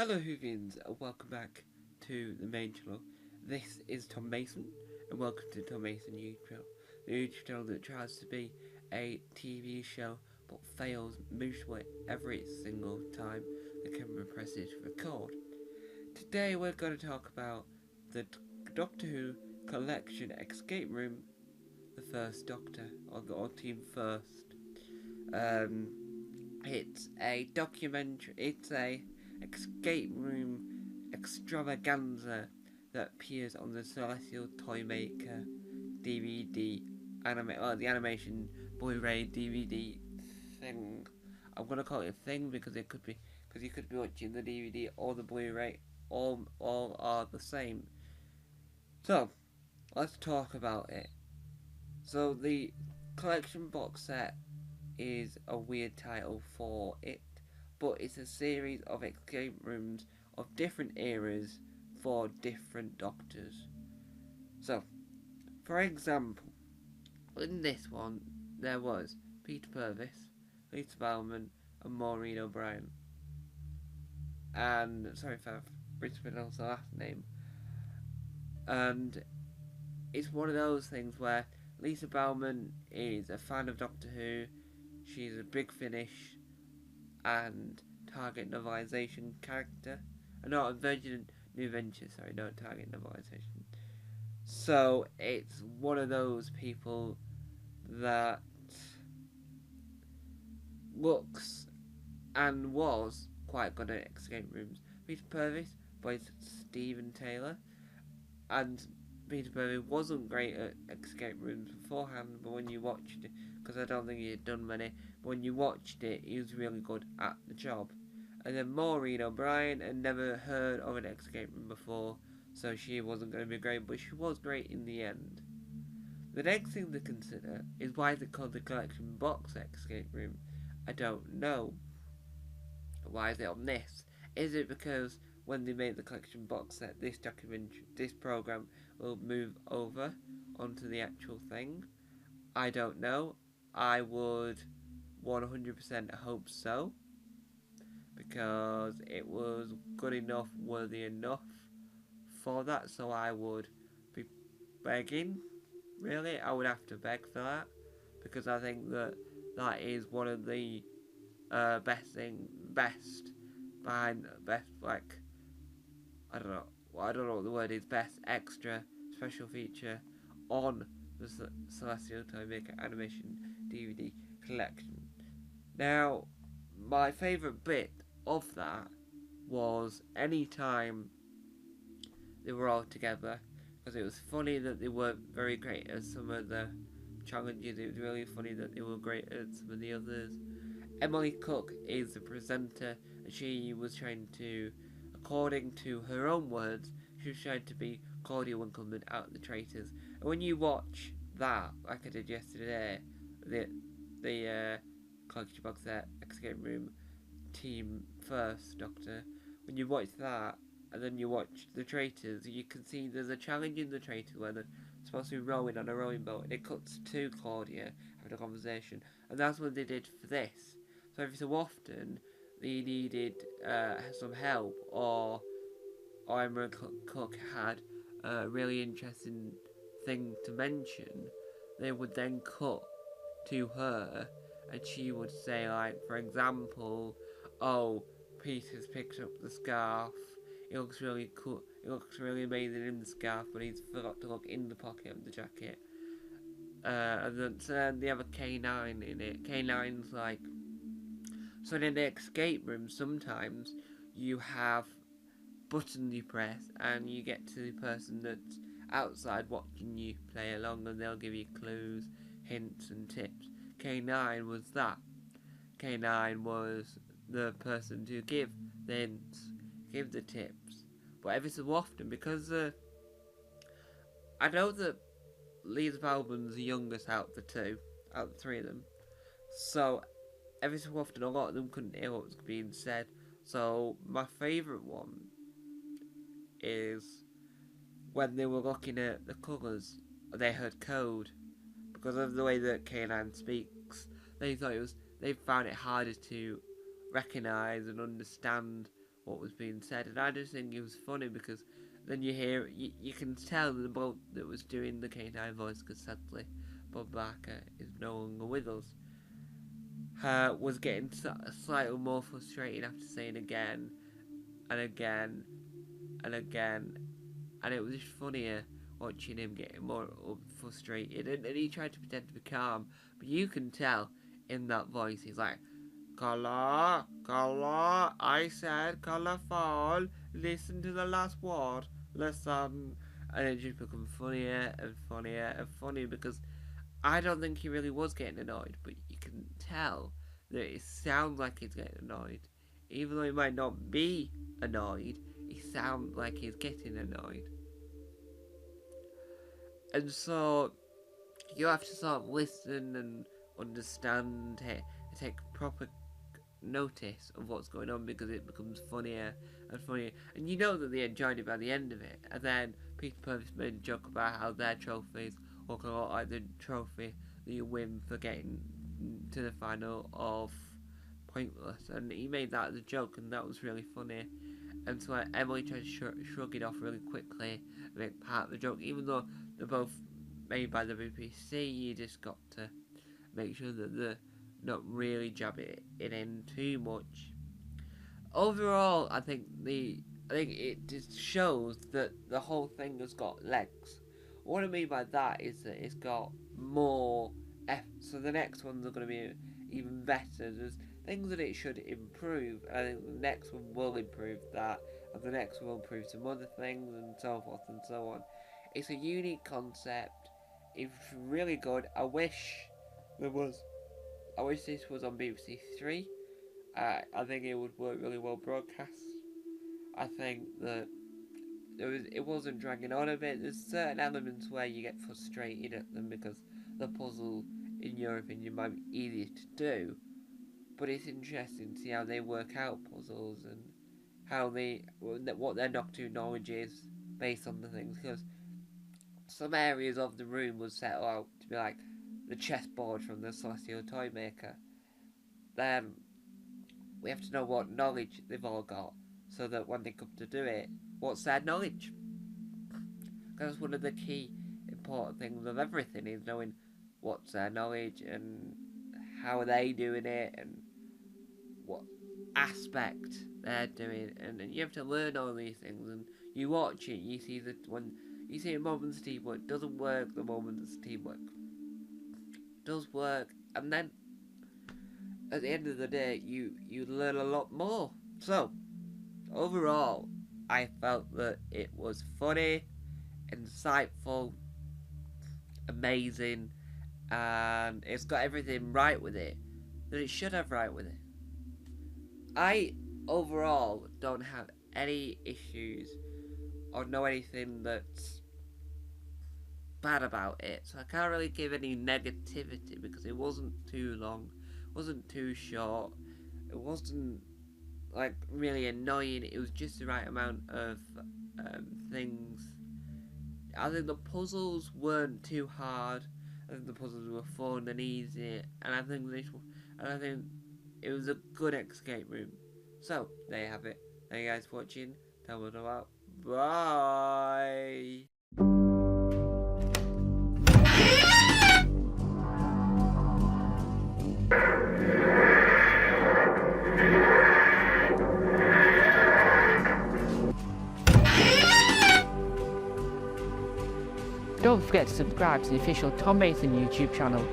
Hello Whovians and welcome back to the main channel. This is Tom Mason and welcome to Tom Mason YouTube channel. The YouTube channel that tries to be a TV show but fails miserably every single time the camera presses record. Today we're going to talk about the Doctor Who Collection Escape Room, the First Doctor, or Team First. It's a documentary, it's a escape room extravaganza that appears on the Celestial Toymaker DVD the animation Blu-ray DVD thing. I'm gonna call it a thing because you could be watching the DVD or the Blu-ray. All are the same. So let's talk about it. So the collection box set is a weird title for it, but it's a series of escape rooms of different eras for different doctors. So, for example, in this one, there was Peter Purvis, Lisa Bowman, and Maureen O'Brien. And, sorry if I've mispronounced the last name. And it's one of those things where Lisa Bowman is a fan of Doctor Who. She's a Big Finish and Target novelisation character. No, Virgin New Venture, sorry, no Target novelisation. So it's one of those people that looks and was quite good at escape rooms. Peter Purvis plays Stephen Taylor, and Peter Purvis wasn't great at escape rooms beforehand, but when you watched it, because I don't think he had done many, but when you watched it, he was really good at the job. And then Maureen O'Brien had never heard of an escape room before, so she wasn't going to be great, but she was great in the end. The next thing to consider is why is it called the collection box escape room? I don't know. Why is it on this? Is it because when they made the collection box set, this program will move over onto the actual thing? I don't know. I would 100% hope so, because it was good enough, worthy enough for that, so I would be begging. Really, I would have to beg for that, because I think that is one of the best like, I don't know what the word is, best extra special feature on the Celestial Toymaker animation DVD collection. Now, my favourite bit of that was any time they were all together, because it was funny that they weren't very great at some of the challenges. It was really funny that they were great at some of the others. Emily Cook is the presenter, and she was trying to, according to her own words, she was trying to be Claudia Winkleman out of the Traitors. And when you watch that, like I did yesterday, the collection box set escape room Team First Doctor, when you watch that and then you watch the Traitors, you can see there's a challenge in the Traitors where they're supposed to be rowing on a rowing boat, and it cuts to Claudia having a conversation, and that's what they did for this. So every so often they needed some help, or Emma Cook had a really interesting thing to mention, they would then cut to her, and she would say, like, for example, oh, Peter's picked up the scarf, it looks really cool, it looks really amazing in the scarf, but he's forgot to look in the pocket of the jacket. And then they have a K9 in it. K9's like, so in the escape room, sometimes you have buttons you press, and you get to the person that's outside watching you play along, and they'll give you clues, hints, and tips. K9 was that. K9 was the person to give the hints, give the tips. But every so often, because I know that Lisa Bowman's the youngest out of the three of them, so every so often a lot of them couldn't hear what was being said. So my favourite one is when they were looking at the colours, they heard code. Because of the way that K9 speaks, they found it harder to recognise and understand what was being said, and I just think it was funny because then you can tell the bloke that was doing the K9 voice, because sadly Bob Barker is no longer with us, was getting slightly more frustrated after saying again and again and again, and it was just funnier watching him getting more frustrated, and he tried to pretend to be calm, but you can tell in that voice he's like, colour, I said colourful, listen to the last word, listen, and it just becomes funnier and funnier and funnier, because I don't think he really was getting annoyed, but you can tell that it sounds like he's getting annoyed. Even though he might not be annoyed, he sounds like he's getting annoyed. And so, you have to sort of listen and understand, take proper notice of what's going on, because it becomes funnier and funnier. And you know that they enjoyed it by the end of it. And then Peter Purves made a joke about how their trophies look a lot like the trophy that you win for getting to the final of Pointless. And he made that as a joke, and that was really funny. And so Emily tried to shrug it off really quickly and make part of the joke, even though they're both made by the BBC. You just got to make sure that they're not really jabbing it in too much. Overall, I think it just shows that the whole thing has got legs. What I mean by that is that it's got more so the next ones are going to be even better. There's things that it should improve, and I think the next one will improve that, and the next one will improve some other things, and so forth and so on. It's a unique concept. It's really good. I wish this was on BBC Three. I think it would work really well broadcast. I think that it wasn't dragging on a bit. There's certain elements where you get frustrated at them because the puzzle, in your opinion, might be easier to do. But it's interesting to see how they work out puzzles and how what their Doctor knowledge is based on the things. Because some areas of the room was set out to be like the chessboard from the Celestial Toymaker. Then we have to know what knowledge they've all got, so that when they come to do it, what's their knowledge? Because one of the key important things of everything is knowing what's their knowledge and how are they doing it and what aspect they're doing, and you have to learn all these things. And you watch it, you see that when you see a moment's teamwork doesn't work, the moment's teamwork does work, and then at the end of the day, you learn a lot more. So overall, I felt that it was funny, insightful, amazing, and it's got everything right with it that it should have right with it. I overall don't have any issues or know anything that's bad about it, so I can't really give any negativity, because it wasn't too long, wasn't too short, it wasn't like really annoying, it was just the right amount of things. I think the puzzles weren't too hard, I think the puzzles were fun and easy, and I think it was a good escape room. So there you have it. Thank you guys for watching. Tell me about. Bye. Don't forget to subscribe to the official Tom Mason YouTube channel.